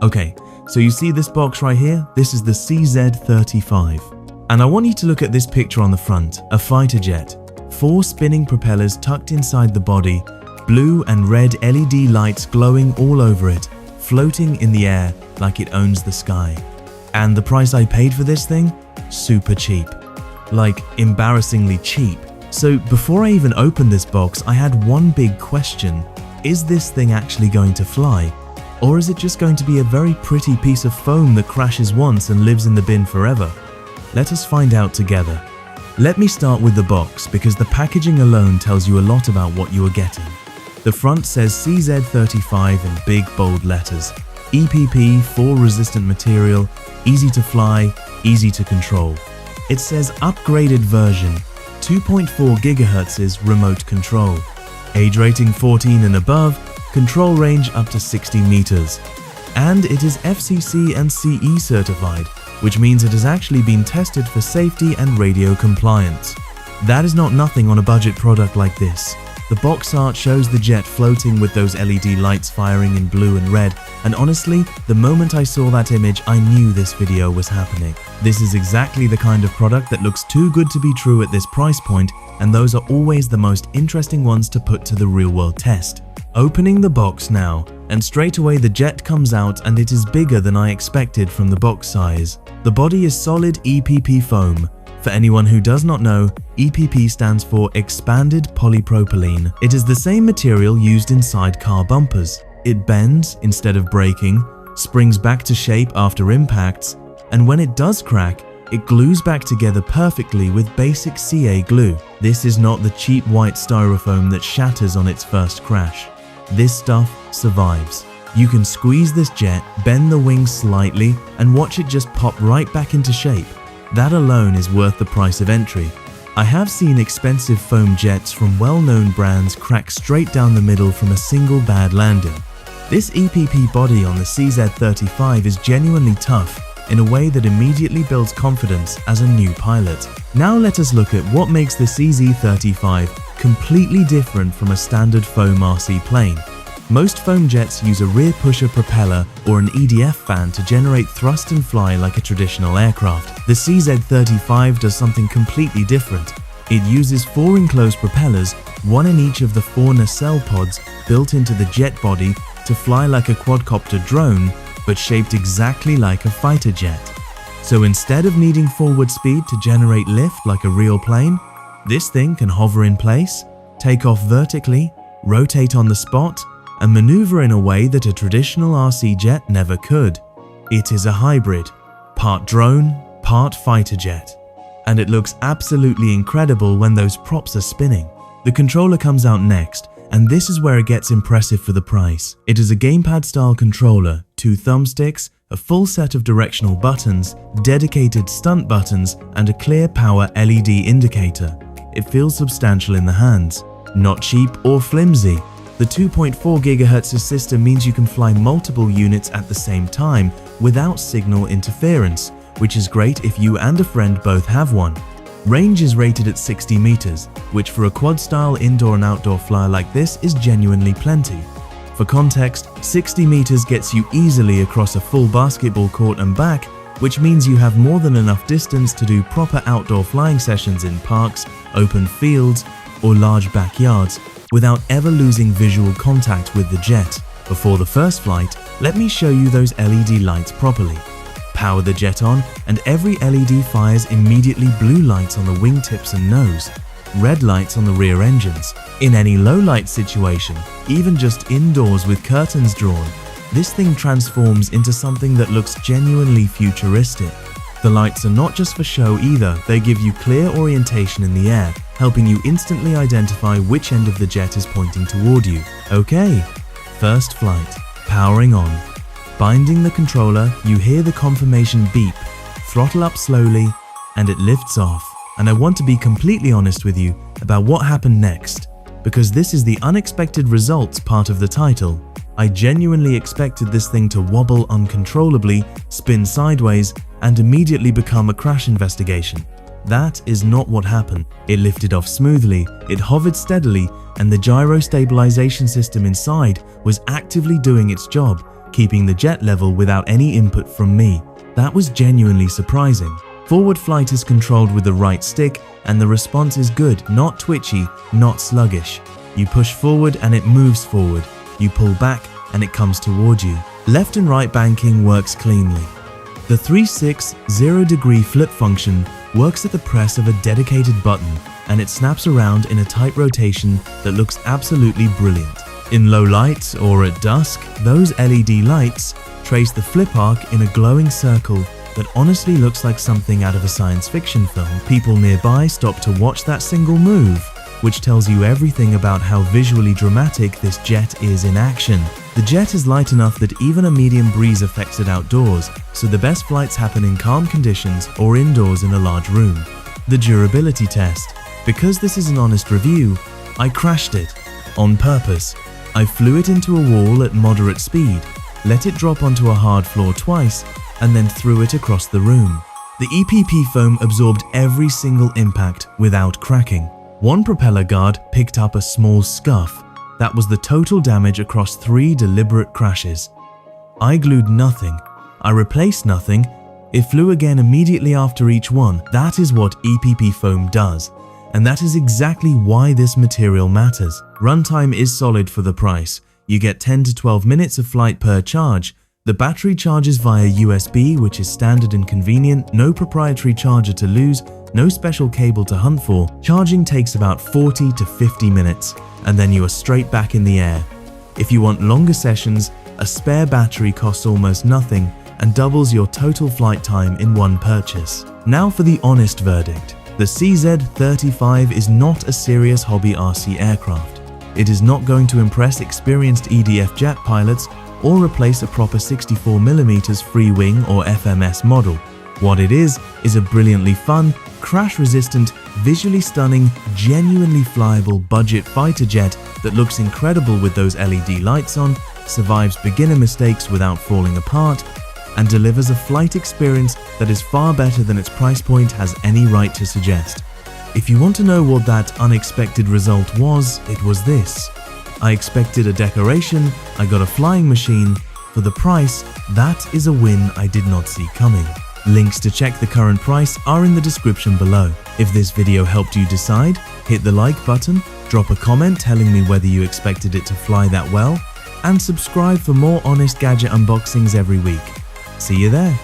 Okay, so you see this box right here? This is the CZ35. And I want you to look at this picture on the front, a fighter jet. 4 spinning propellers tucked inside the body, blue and red LED lights glowing all over it, floating in the air like it owns the sky. And the price I paid for this thing? Super cheap. Like, embarrassingly cheap. So before I even opened this box, I had one big question. Is this thing actually going to fly? Or is it just going to be a very pretty piece of foam that crashes once and lives in the bin forever? Let us find out together. Let me start with the box because the packaging alone tells you a lot about what you are getting. The front says CZ35 in big bold letters. EPP, fall resistant material, easy to fly, easy to control. It says upgraded version, 2.4 GHz remote control. Age rating 14 and above, control range up to 60 meters. And it is FCC and CE certified, which means it has actually been tested for safety and radio compliance. That is not nothing on a budget product like this. The box art shows the jet floating with those LED lights firing in blue and red, and honestly, the moment I saw that image, I knew this video was happening. This is exactly the kind of product that looks too good to be true at this price point, and those are always the most interesting ones to put to the real-world test. Opening the box now, and straight away the jet comes out and it is bigger than I expected from the box size. The body is solid EPP foam. For anyone who does not know, EPP stands for expanded polypropylene. It is the same material used inside car bumpers. It bends instead of breaking, springs back to shape after impacts, and when it does crack, it glues back together perfectly with basic CA glue. This is not the cheap white styrofoam that shatters on its first crash. This stuff survives. You can squeeze this jet, bend the wings slightly, and watch it just pop right back into shape. That alone is worth the price of entry. I have seen expensive foam jets from well-known brands crack straight down the middle from a single bad landing. This EPP body on the CZ35 is genuinely tough in a way that immediately builds confidence as a new pilot. Now let us look at what makes the CZ35 completely different from a standard foam RC plane. Most foam jets use a rear pusher propeller or an EDF fan to generate thrust and fly like a traditional aircraft. The CZ35 does something completely different. It uses 4 enclosed propellers, one in each of the 4 nacelle pods built into the jet body to fly like a quadcopter drone, but shaped exactly like a fighter jet. So instead of needing forward speed to generate lift like a real plane, this thing can hover in place, take off vertically, rotate on the spot, and maneuver in a way that a traditional RC jet never could. It is a hybrid, part drone, part fighter jet. And it looks absolutely incredible when those props are spinning. The controller comes out next, and this is where it gets impressive for the price. It is a gamepad style controller, 2 thumbsticks, a full set of directional buttons, dedicated stunt buttons, and a clear power LED indicator. It feels substantial in the hands, not cheap or flimsy. The 2.4 GHz system means you can fly multiple units at the same time without signal interference, which is great if you and a friend both have one. Range is rated at 60 meters, which for a quad-style indoor and outdoor flyer like this is genuinely plenty. For context, 60 meters gets you easily across a full basketball court and back, which means you have more than enough distance to do proper outdoor flying sessions in parks, open fields, or large backyards, without ever losing visual contact with the jet. Before the first flight, let me show you those LED lights properly. Power the jet on, and every LED fires immediately blue lights on the wingtips and nose, red lights on the rear engines. In any low light situation, even just indoors with curtains drawn, this thing transforms into something that looks genuinely futuristic. The lights are not just for show either, they give you clear orientation in the air, helping you instantly identify which end of the jet is pointing toward you. Okay, first flight, powering on. Binding the controller, you hear the confirmation beep, throttle up slowly, and it lifts off. And I want to be completely honest with you about what happened next, because this is the unexpected results part of the title. I genuinely expected this thing to wobble uncontrollably, spin sideways, and immediately become a crash investigation. That is not what happened. It lifted off smoothly, it hovered steadily, and the gyro stabilization system inside was actively doing its job, keeping the jet level without any input from me. That was genuinely surprising. Forward flight is controlled with the right stick and the response is good, not twitchy, not sluggish. You push forward and it moves forward. You pull back and it comes toward you. Left and right banking works cleanly. The 360-degree flip function works at the press of a dedicated button and it snaps around in a tight rotation that looks absolutely brilliant. In low light or at dusk, those LED lights trace the flip arc in a glowing circle that honestly looks like something out of a science fiction film. People nearby stop to watch that single move, which tells you everything about how visually dramatic this jet is in action. The jet is light enough that even a medium breeze affects it outdoors, so the best flights happen in calm conditions or indoors in a large room. The durability test. Because this is an honest review, I crashed it. On purpose. I flew it into a wall at moderate speed, let it drop onto a hard floor twice, and then threw it across the room. The EPP foam absorbed every single impact without cracking. One propeller guard picked up a small scuff. That was the total damage across 3 deliberate crashes. I glued nothing. I replaced nothing. It flew again immediately after each one. That is what EPP foam does. And that is exactly why this material matters. Runtime is solid for the price. You get 10 to 12 minutes of flight per charge. The battery charges via USB, which is standard and convenient, no proprietary charger to lose, no special cable to hunt for. Charging takes about 40 to 50 minutes, and then you are straight back in the air. If you want longer sessions, a spare battery costs almost nothing and doubles your total flight time in one purchase. Now for the honest verdict. The CZ35 is not a serious hobby RC aircraft. It is not going to impress experienced EDF jet pilots or replace a proper 64mm free wing or FMS model. What it is a brilliantly fun, crash-resistant, visually stunning, genuinely flyable budget fighter jet that looks incredible with those LED lights on, survives beginner mistakes without falling apart, and delivers a flight experience that is far better than its price point has any right to suggest. If you want to know what that unexpected result was, it was this. I expected a decoration, I got a flying machine. For the price, that is a win I did not see coming. Links to check the current price are in the description below. If this video helped you decide, hit the like button, drop a comment telling me whether you expected it to fly that well, and subscribe for more honest gadget unboxings every week. See you there.